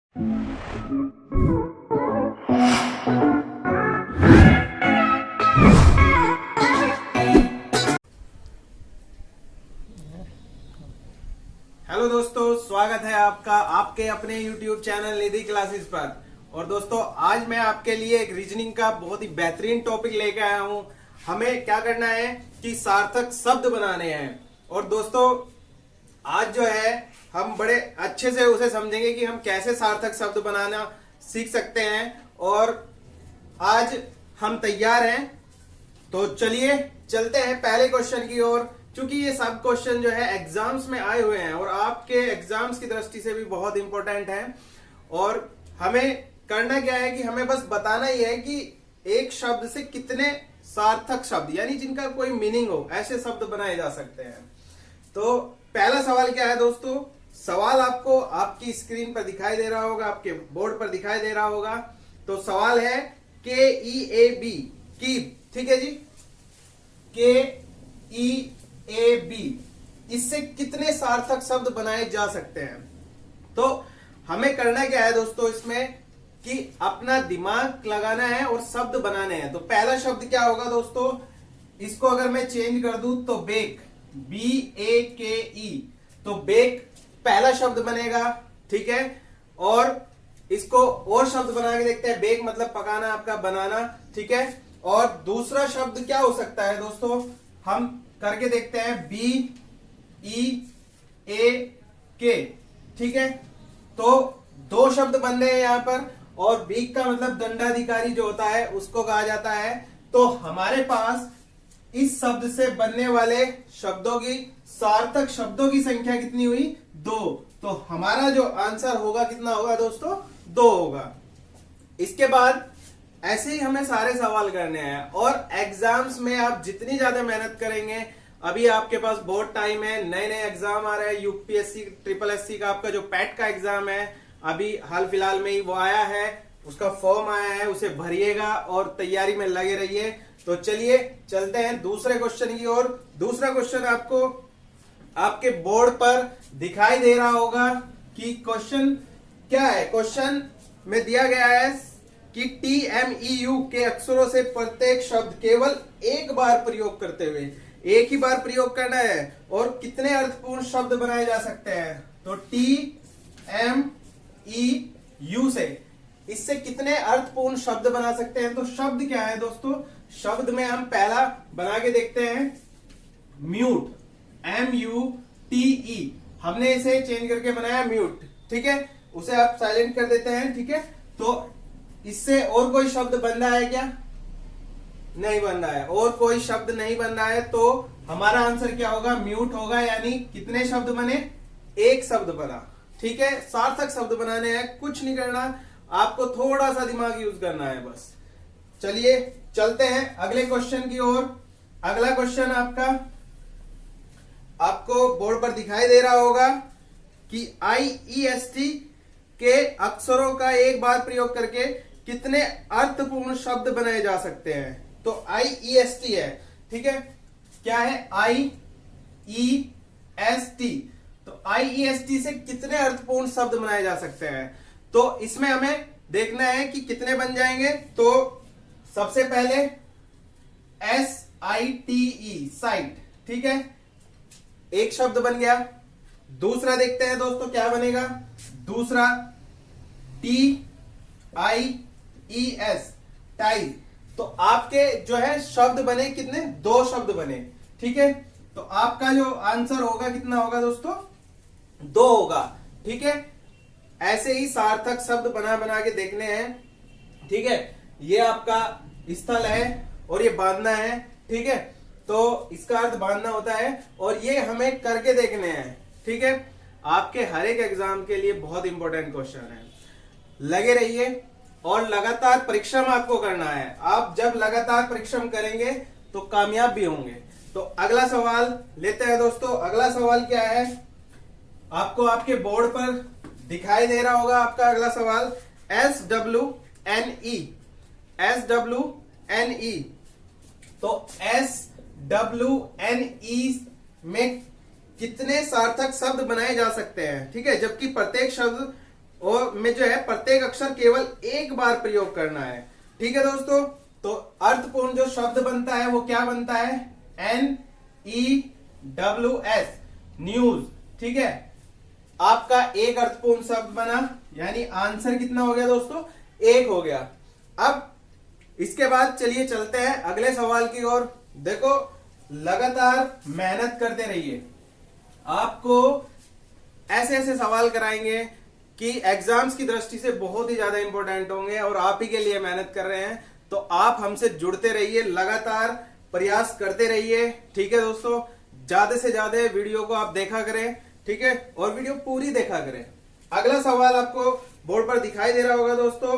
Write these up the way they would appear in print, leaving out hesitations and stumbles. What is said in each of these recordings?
Hello दोस्तों, स्वागत है आपका आपके अपने YouTube चैनल निधि क्लासेस पर। और दोस्तों, आज मैं आपके लिए एक रीजनिंग का बहुत ही बेहतरीन टॉपिक लेके आया हूं। हमें क्या करना है कि सार्थक शब्द बनाने हैं। और दोस्तों, आज जो है हम बड़े अच्छे से उसे समझेंगे कि हम कैसे सार्थक शब्द बनाना सीख सकते हैं। और आज हम तैयार हैं, तो चलिए चलते हैं पहले क्वेश्चन की ओर। क्योंकि ये सब क्वेश्चन जो है एग्जाम्स में आए हुए हैं और आपके एग्जाम्स की दृष्टि से भी बहुत इंपॉर्टेंट है। और हमें करना क्या है कि हमें बस बताना ही है कि एक शब्द से कितने सार्थक शब्द, यानी जिनका कोई मीनिंग हो, ऐसे शब्द बनाए जा सकते हैं। तो पहला सवाल क्या है दोस्तों? सवाल आपको आपकी स्क्रीन पर दिखाई दे रहा होगा, आपके बोर्ड पर दिखाई दे रहा होगा। तो सवाल है KEAB, कीप, ठीक है जी, KEAB, इससे कितने सार्थक शब्द बनाए जा सकते हैं? तो हमें करना क्या है दोस्तों इसमें कि अपना दिमाग लगाना है और शब्द बनाने हैं। तो पहला शब्द क्या होगा दोस्तों? इसको अगर मैं चेंज कर दूं तो बेक, BAKE, तो बेक पहला शब्द बनेगा, ठीक है। और इसको और शब्द बना के देखते हैं। बेक मतलब पकाना, आपका बनाना, ठीक है। और दूसरा शब्द क्या हो सकता है दोस्तों? हम करके देखते हैं, BEAK, ठीक है। तो दो शब्द बन रहे हैं यहां पर। और बीक का मतलब दंडाधिकारी जो होता है उसको कहा जाता है। तो हमारे पास इस शब्द से बनने वाले शब्दों की, सार्थक शब्दों की संख्या कितनी हुई? 2। तो हमारा जो आंसर होगा कितना होगा दोस्तों? 2 होगा। इसके बाद ऐसे ही हमें सारे सवाल करने हैं। और एग्जाम्स में आप जितनी ज्यादा मेहनत करेंगे, अभी आपके पास बहुत टाइम है, नए नए एग्जाम आ रहे हैं। यूपीएससी SSSC का आपका जो पैट का एग्जाम है, अभी हाल फिलहाल में ही वो आया है, उसका फॉर्म आया है, उसे भरिएगा और तैयारी में लगे रहिए। तो चलिए चलते हैं दूसरे क्वेश्चन की ओर। दूसरा क्वेश्चन आपको आपके बोर्ड पर दिखाई दे रहा होगा कि क्वेश्चन क्या है। क्वेश्चन में दिया गया है कि TMEU के अक्षरों से प्रत्येक शब्द केवल एक बार प्रयोग करते हुए, एक ही बार प्रयोग करना है, और कितने अर्थपूर्ण शब्द बनाए जा सकते हैं? तो TMEU से इससे कितने अर्थपूर्ण शब्द बना सकते हैं? तो शब्द क्या है दोस्तों? शब्द में हम पहला बना के देखते हैं, म्यूट, MUTE। हमने इसे चेंज करके बनाया म्यूट, ठीक है। उसे आप साइलेंट कर देते हैं, ठीक है। तो इससे और कोई शब्द बन रहा है क्या? नहीं बन रहा है। और कोई शब्द नहीं बन रहा है, तो हमारा आंसर क्या होगा? म्यूट होगा। यानी कितने शब्द बने? एक शब्द बना, ठीक है। सार्थक शब्द बनाने हैं, कुछ नहीं करना, आपको थोड़ा सा दिमाग यूज करना है बस। चलिए चलते हैं अगले क्वेश्चन की ओर। अगला क्वेश्चन आपको बोर्ड पर दिखाई दे रहा होगा कि IEST के अक्षरों का एक बार प्रयोग करके कितने अर्थपूर्ण शब्द बनाए जा सकते हैं? तो IEST है, ठीक है। क्या है? IEST। तो IEST से कितने अर्थपूर्ण शब्द बनाए जा सकते हैं? तो इसमें हमें देखना है कि कितने बन जाएंगे। तो सबसे पहले SITE, साइट, ठीक है, एक शब्द बन गया। दूसरा देखते हैं दोस्तों क्या बनेगा। दूसरा TIES, टाइज। तो आपके जो है शब्द बने कितने? 2 शब्द बने, ठीक है। तो आपका जो आंसर होगा कितना होगा दोस्तों? 2 होगा, ठीक है। ऐसे ही सार्थक शब्द बना बना के देखने हैं, ठीक है। ये आपका स्थल है और ये बांधना है, ठीक है। तो इसका अर्थ बांधना होता है और ये हमें करके देखने हैं, ठीक है। आपके हर एक एग्जाम के लिए बहुत इंपॉर्टेंट क्वेश्चन है। लगे रहिए और लगातार परिश्रम आपको करना है। आप जब लगातार परिश्रम करेंगे तो कामयाब भी होंगे। तो अगला सवाल लेते हैं दोस्तों। अगला सवाल क्या है? आपको आपके बोर्ड पर दिखाई दे रहा होगा आपका अगला सवाल, SWNE, तो SWNE में कितने सार्थक शब्द बनाए जा सकते हैं? ठीक है, जबकि प्रत्येक शब्द और में जो है प्रत्येक अक्षर केवल एक बार प्रयोग करना है। ठीक है दोस्तों, तो अर्थपूर्ण जो शब्द बनता है वो क्या बनता है, NEWS, न्यूज। ठीक है, आपका एक अर्थपूर्ण शब्द बना, यानी आंसर कितना हो गया दोस्तों, 1 हो गया। अब इसके बाद चलिए चलते हैं अगले सवाल की ओर। देखो, लगातार मेहनत करते रहिए, आपको ऐसे ऐसे सवाल कराएंगे कि एग्जाम्स की दृष्टि से बहुत ही ज्यादा इंपॉर्टेंट होंगे और आप ही के लिए मेहनत कर रहे हैं। तो आप हमसे जुड़ते रहिए, लगातार प्रयास करते रहिए। ठीक है दोस्तों, ज्यादा से ज्यादा वीडियो को आप देखा करें। ठीक है, और वीडियो पूरी देखा करें। अगला सवाल आपको बोर्ड पर दिखाई दे रहा होगा दोस्तों,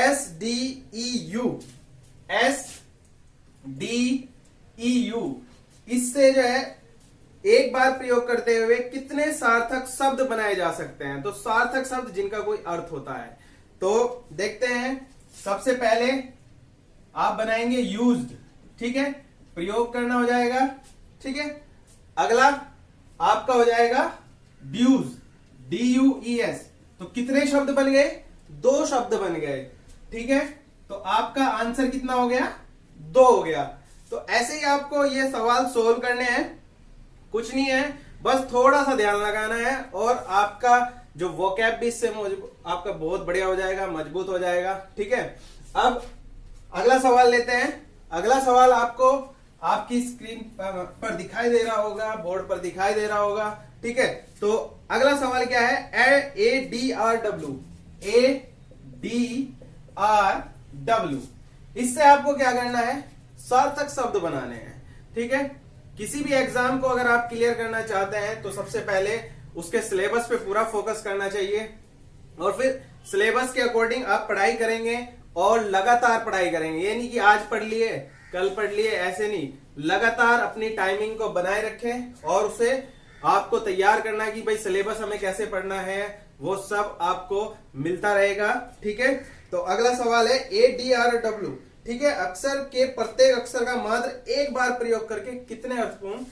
SDEU, SDEU, इससे जो है एक बार प्रयोग करते हुए कितने सार्थक शब्द बनाए जा सकते हैं। तो सार्थक शब्द जिनका कोई अर्थ होता है, तो देखते हैं। सबसे पहले आप बनाएंगे यूज्ड। ठीक है, प्रयोग करना हो जाएगा। ठीक है, अगला आपका हो जाएगा ड्यूज, DUES। तो कितने शब्द बन गए, 2 शब्द बन गए। ठीक है, तो आपका आंसर कितना हो गया, 2 हो गया। तो ऐसे ही आपको ये सवाल सोल्व करने हैं, कुछ नहीं है, बस थोड़ा सा ध्यान लगाना है और आपका जो वोकैब भी इससे आपका बहुत बढ़िया हो जाएगा, मजबूत हो जाएगा। ठीक है, अब अगला सवाल लेते हैं। अगला सवाल आपको आपकी स्क्रीन पर दिखाई दे रहा होगा, बोर्ड पर दिखाई दे रहा होगा। ठीक है, तो अगला सवाल क्या है, ADRW, ADRW। इससे आपको क्या करना है, सार्थक शब्द बनाने हैं। ठीक है, किसी भी एग्जाम को अगर आप क्लियर करना चाहते हैं तो सबसे पहले उसके सिलेबस पे पूरा फोकस करना चाहिए और फिर सिलेबस के अकॉर्डिंग आप पढ़ाई करेंगे और लगातार पढ़ाई करेंगे। ये नहीं कि आज पढ़ लिए कल पढ़ लिए, ऐसे नहीं, लगातार अपनी टाइमिंग को बनाए रखें और उसे आपको तैयार करना कि भाई सिलेबस हमें कैसे पढ़ना है, वो सब आपको मिलता रहेगा। ठीक है, तो अगला सवाल है ADRW। ठीक है, अक्षर के प्रत्येक अक्षर का मात्र एक बार प्रयोग करके कितने अर्थपूर्ण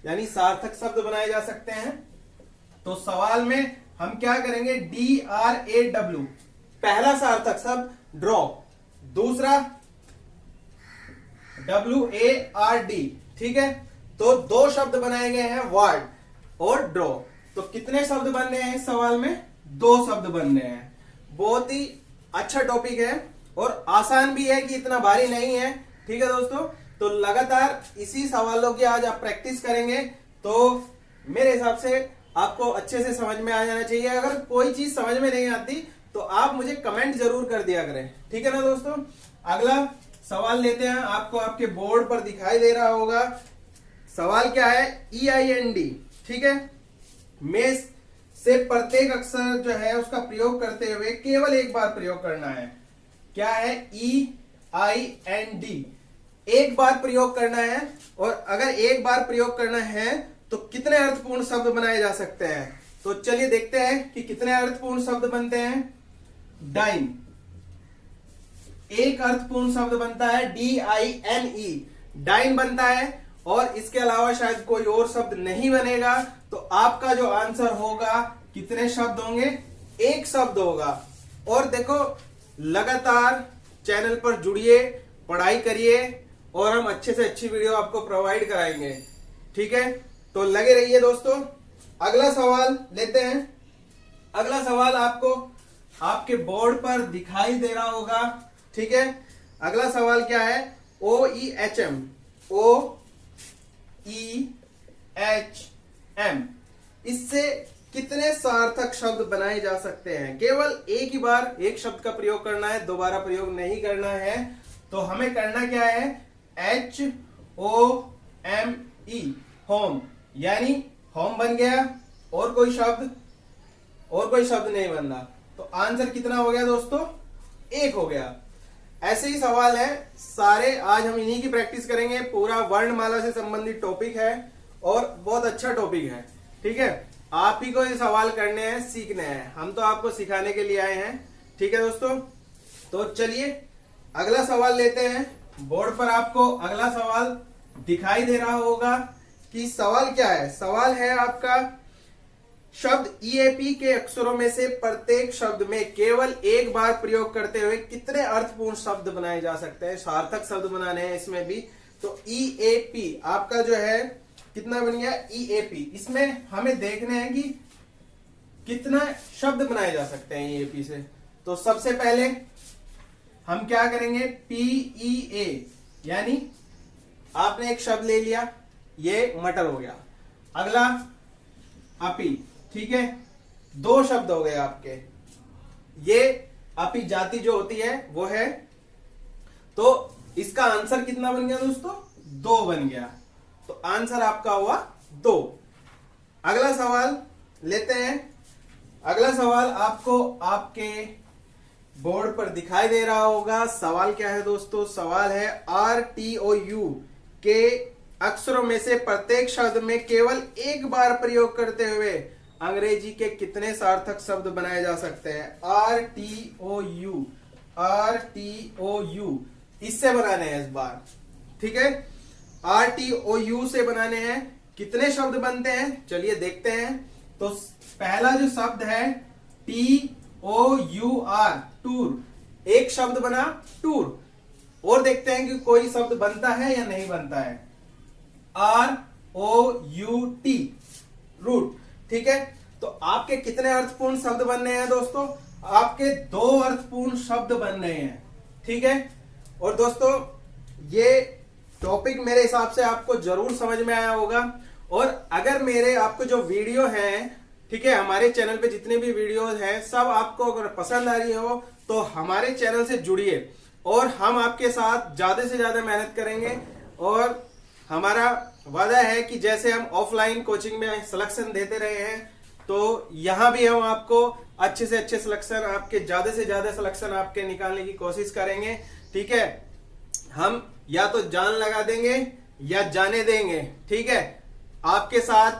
यानी सार्थक शब्द बनाए जा सकते हैं। तो सवाल में हम क्या करेंगे, DRAW, पहला सार्थक शब्द ड्रॉ, दूसरा WARD। ठीक है, तो 2 शब्द बनाए गए हैं, वार्ड और ड्रॉ। तो कितने शब्द बन रहे हैं इस सवाल में, 2 शब्द बन रहे हैं। बहुत ही अच्छा टॉपिक है और आसान भी है कि इतना भारी नहीं है। ठीक है दोस्तों, तो लगातार इसी सवालों की आज आप प्रैक्टिस करेंगे तो मेरे हिसाब से आपको अच्छे से समझ में आ जाना चाहिए। अगर कोई चीज समझ में नहीं आती तो आप मुझे कमेंट जरूर कर दिया करें। ठीक है ना दोस्तों, अगला सवाल लेते हैं, आपको आपके बोर्ड पर दिखाई दे रहा होगा। सवाल क्या है, EIND। ठीक है, में से प्रत्येक अक्षर जो है उसका प्रयोग करते हुए केवल एक बार प्रयोग करना है। क्या है, EIND, एक बार प्रयोग करना है। और अगर एक बार प्रयोग करना है तो कितने अर्थपूर्ण शब्द बनाए जा सकते हैं। तो चलिए देखते हैं कि कितने अर्थपूर्ण शब्द बनते हैं। डाइन, एक अर्थपूर्ण शब्द बनता है, DINE, डाइन बनता है। और इसके अलावा शायद कोई और शब्द नहीं बनेगा। तो आपका जो आंसर होगा, कितने शब्द होंगे, 1 शब्द होगा। और देखो, लगातार चैनल पर जुड़िए, पढ़ाई करिए और हम अच्छे से अच्छी वीडियो आपको प्रोवाइड कराएंगे। ठीक है, तो लगे रहिए दोस्तों। अगला सवाल लेते हैं। अगला सवाल आपको आपके बोर्ड पर दिखाई दे रहा होगा। ठीक है, अगला सवाल क्या है, OEHM, OEHM, इससे कितने सार्थक शब्द बनाए जा सकते हैं। केवल एक ही बार एक शब्द का प्रयोग करना है, दोबारा प्रयोग नहीं करना है। तो हमें करना क्या है, HOME, होम, यानी होम बन गया। और कोई शब्द नहीं बन रहा। तो आंसर कितना हो गया दोस्तों, 1 हो गया। ऐसे ही सवाल है सारे, आज हम इन्हीं की प्रैक्टिस करेंगे। पूरा वर्णमाला से संबंधित टॉपिक है और बहुत अच्छा टॉपिक है। ठीक है, आप ही को ये सवाल करने हैं, सीखने हैं, हम तो आपको सिखाने के लिए आए हैं। ठीक है दोस्तों, तो चलिए अगला सवाल लेते हैं। बोर्ड पर आपको अगला सवाल दिखाई दे रहा होगा कि सवाल क्या है। सवाल है आपका, शब्द ईएपी के अक्षरों में से प्रत्येक शब्द में केवल एक बार प्रयोग करते हुए कितने अर्थपूर्ण शब्द बनाए जा सकते हैं। सार्थक शब्द बनाने हैं इसमें भी। तो ईएपी आपका जो है कितना बन गया, ईएपी। इसमें हमें देखने हैं कि कितना शब्द बनाए जा सकते हैं ईएपी से। तो सबसे पहले हम क्या करेंगे, पीईए, यानी आपने एक शब्द ले लिया, ये मटर हो गया। अगला अपी, ठीक है, दो शब्द हो गए आपके। ये अपी जाति जो होती है वो है, तो इसका आंसर कितना बन गया दोस्तों, 2 बन गया। तो आंसर आपका हुआ 2। अगला सवाल लेते हैं। अगला सवाल आपको आपके बोर्ड पर दिखाई दे रहा होगा। सवाल क्या है दोस्तों, सवाल है RTOU के अक्षरों में से प्रत्येक शब्द में केवल एक बार प्रयोग करते हुए अंग्रेजी के कितने सार्थक शब्द बनाए जा सकते हैं। RTOU, RTOU इससे बनाने हैं इस बार, ठीक है। RTOU से बनाने हैं, कितने शब्द बनते हैं चलिए देखते हैं। तो पहला जो शब्द है TOUR, टूर, एक शब्द बना टूर। और देखते हैं कि कोई शब्द बनता है या नहीं बनता है। ROUT, रूट, ठीक है। तो आपके कितने अर्थपूर्ण शब्द बन रहे हैं दोस्तों, आपके 2 अर्थपूर्ण शब्द बन रहे हैं, ठीक है। और दोस्तों ये टॉपिक मेरे हिसाब से आपको जरूर समझ में आया होगा। और अगर मेरे आपको जो वीडियो हैं, ठीक है, हमारे चैनल पे जितने भी वीडियोस हैं सब आपको अगर पसंद आ रही हो तो हमारे चैनल से जुड़िए और हम आपके साथ ज्यादा से ज्यादा मेहनत करेंगे। और हमारा वादा है कि जैसे हम ऑफलाइन कोचिंग में सिलेक्शन देते रहे हैं, तो यहाँ भी हम आपको अच्छे से अच्छे सिलेक्शन, आपके ज्यादा से ज्यादा सिलेक्शन आपके निकालने की कोशिश करेंगे, ठीक है। हम या तो जान लगा देंगे या जाने देंगे, ठीक है, आपके साथ,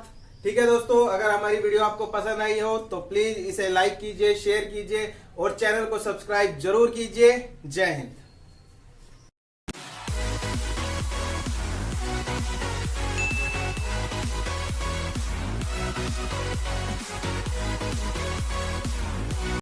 ठीक है दोस्तों। अगर हमारी वीडियो आपको पसंद आई हो तो प्लीज इसे लाइक कीजिए, शेयर कीजिए और चैनल को सब्सक्राइब जरूर कीजिए। जय हिंद।